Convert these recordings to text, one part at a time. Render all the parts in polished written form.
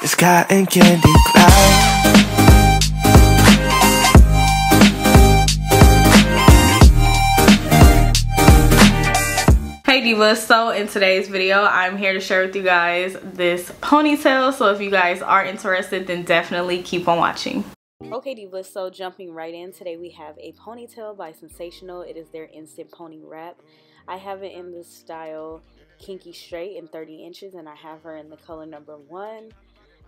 Sky and candy cloud. Hey divas, so in today's video I'm here to share with you guys this ponytail, so if you guys are interested then definitely keep on watching. Okay divas, so jumping right in, today we have a ponytail by Sensationnel. It is their instant pony wrap. I have it in the style Kinky straight in 30 inches and I have her in the color number 1.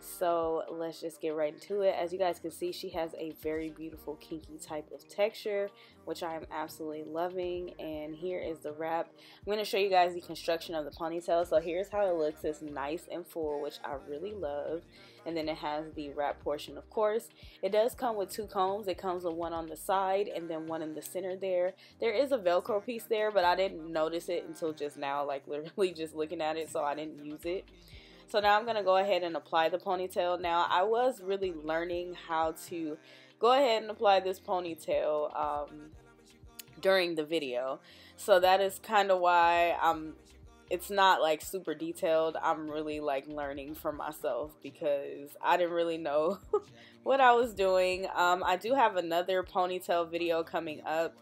So let's just get right into it. As you guys can see, she has a very beautiful kinky type of texture, which I am absolutely loving. And here is the wrap. I'm going to show you guys the construction of the ponytail. So here's how it looks. It's nice and full, which I really love. And then it has the wrap portion, of course. It does come with 2 combs. It comes with one on the side and then one in the center there. There is a Velcro piece there, but I didn't notice it until just now, like literally just looking at it, so I didn't use it. So now I'm going to go ahead and apply the ponytail. Now, I was really learning how to go ahead and apply this ponytail during the video. So that is kind of why it's not like super detailed. I'm really like learning for myself because I didn't really know what I was doing. I do have another ponytail video coming up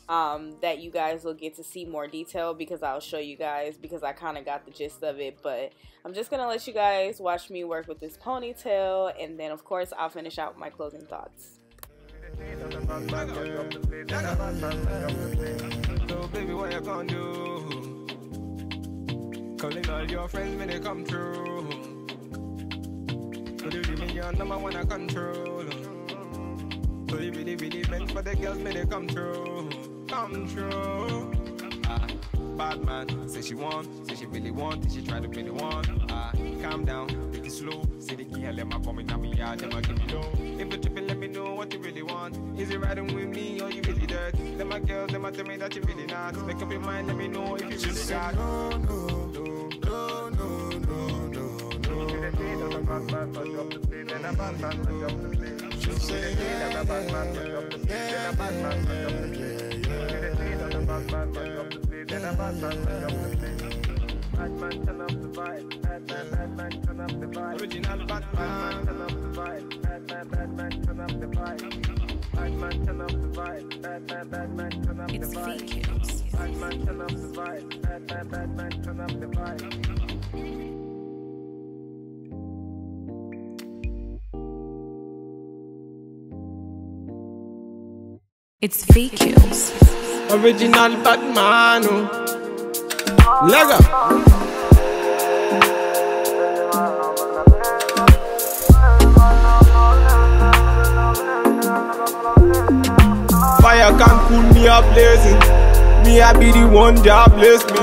that you guys will get to see more detail because I'll show you guys, because I kind of got the gist of it. But I'm just gonna let you guys watch me work with this ponytail, and then of course I'll finish out with my closing thoughts. So baby, what you gonna do? Calling all your friends when they come through. So you give me your number when I control. So you really meant for the girls when they come through. Come true. Bad man, say she want, say she really want, she try to be the one. Calm down, take it slow. Say the girl, let my come in me yard, let my give me low. If you tripping, let me know what you really want. Is it riding with me or you really dirt? Then my girls, them tell me that you really not. Make up your mind, let me know if you really got. No, no, no, no, no, no, no. She say yeah, original Batman, turn up the vibe, Batman, turn up the vibe, Batman, turn up the vibe, Batman, turn up the vibe, Batman, turn up the vibe, Batman, turn up the vibe. It's VQs. Original Batman, Lego. Fire can cool me up blazing. Me I be the one that bless me.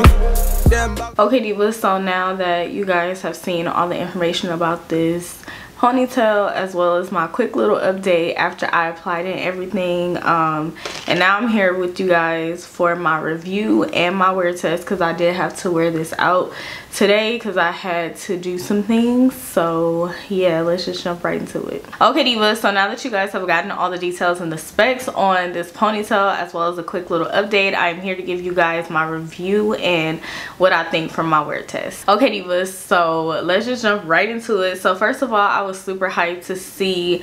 Okay divas, so now that you guys have seen all the information about this ponytail as well as my quick little update after I applied it and everything, and now I'm here with you guys for my review and my wear test, because I did have to wear this out today because I had to do some things. So yeah, let's just jump right into it. Okay divas, so now that you guys have gotten all the details and the specs on this ponytail as well as a quick little update, I'm here to give you guys my review and what I think from my wear test. Okay divas, so let's just jump right into it. So first of all, I was super hyped to see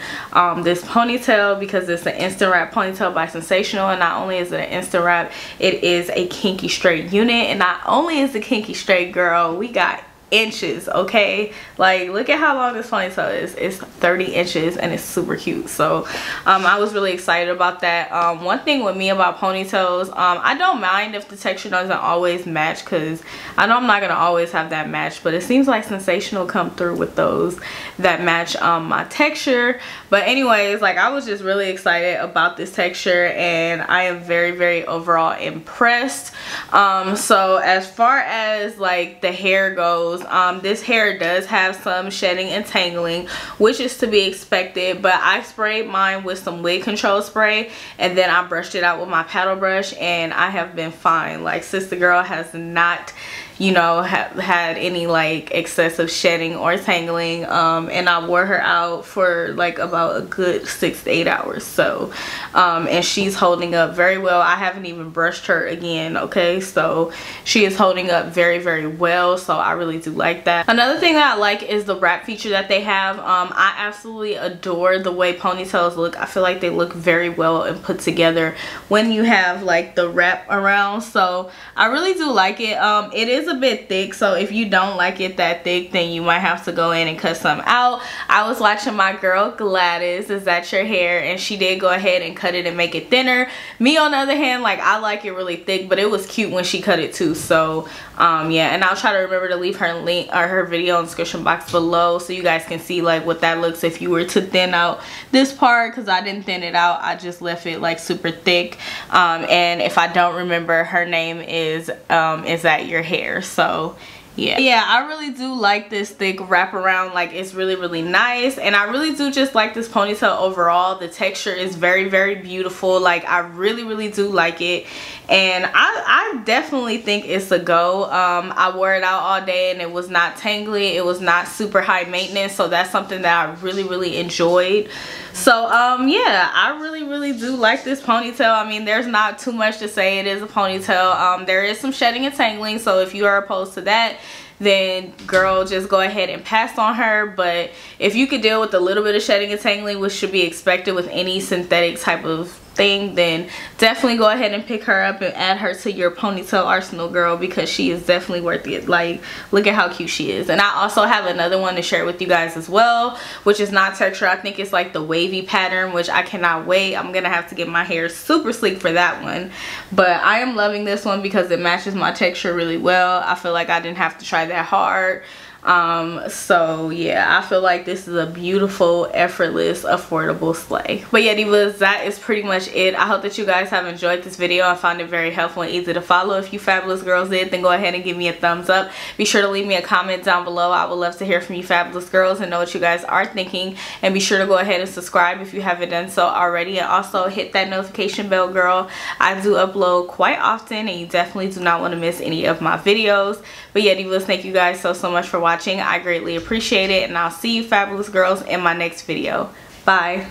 this ponytail because it's an instant wrap ponytail by Sensationnel, and not only is it an instant wrap, it is a kinky straight unit. And not only is the kinky straight, girl, we got inches, okay? Like, look at how long this ponytail is. It's 30 inches and it's super cute. So I was really excited about that. One thing with me about ponytails, I don't mind if the texture doesn't always match, because I know I'm not gonna always have that match, but it seems like Sensationnel come through with those that match my texture. But anyways, like, I was just really excited about this texture and I am very, very overall impressed. So as far as like the hair goes, this hair does have some shedding and tangling, which is to be expected, but I sprayed mine with some wig control spray and then I brushed it out with my paddle brush and I have been fine. Like, sister girl has not you know, had any like excessive shedding or tangling. And I wore her out for like about a good 6 to 8 hours. So and she's holding up very well. I haven't even brushed her again. Okay, so she is holding up very, very well. So I really do like that. Another thing that I like is the wrap feature that they have. I absolutely adore the way ponytails look. I feel like they look very well and put together when you have like the wrap around. So I really do like it. It is a bit thick, so if you don't like it that thick, then you might have to go in and cut some out. I was watching my girl Gladys, Is That Your Hair, and she did go ahead and cut it and make it thinner. Me on the other hand, like, I like it really thick, but it was cute when she cut it too. So yeah, and I'll try to remember to leave her link or her video in the description box below so you guys can see like what that looks if you were to thin out this part, because I didn't thin it out. I just left it like super thick. And if I don't remember, her name is That Your Hair. So yeah, I really do like this thick wraparound. Like, it's really, really nice, and I really do just like this ponytail overall. The texture is very, very beautiful. Like, I really, really do like it, and I definitely think it's a go. I wore it out all day and it was not tangly, it was not super high maintenance, so that's something that I really, really enjoyed. So yeah, I really, really do like this ponytail. I mean, there's not too much to say. It is a ponytail. There is some shedding and tangling, so if you are opposed to that, then girl, just go ahead and pass on her. But if you could deal with a little bit of shedding and tangling, which should be expected with any synthetic type of thing, then definitely go ahead and pick her up and add her to your ponytail arsenal, girl, because she is definitely worth it. Like, look at how cute she is. And I also have another one to share with you guys as well, which is not texture. I think it's like the wavy pattern, which I cannot wait. I'm gonna have to get my hair super sleek for that one, but I am loving this one because it matches my texture really well. I feel like I didn't have to try that hard. So yeah, I feel like this is a beautiful, effortless, affordable slay. But yeah, divas, that is pretty much it. I hope that you guys have enjoyed this video. I found it very helpful and easy to follow. If you fabulous girls did, then go ahead and give me a thumbs up. Be sure to leave me a comment down below. I would love to hear from you fabulous girls and know what you guys are thinking. And be sure to go ahead and subscribe if you haven't done so already, and also hit that notification bell, girl. I do upload quite often and you definitely do not want to miss any of my videos. But yeah, divas, thank you guys so much for watching. I greatly appreciate it, and I'll see you fabulous girls in my next video. Bye.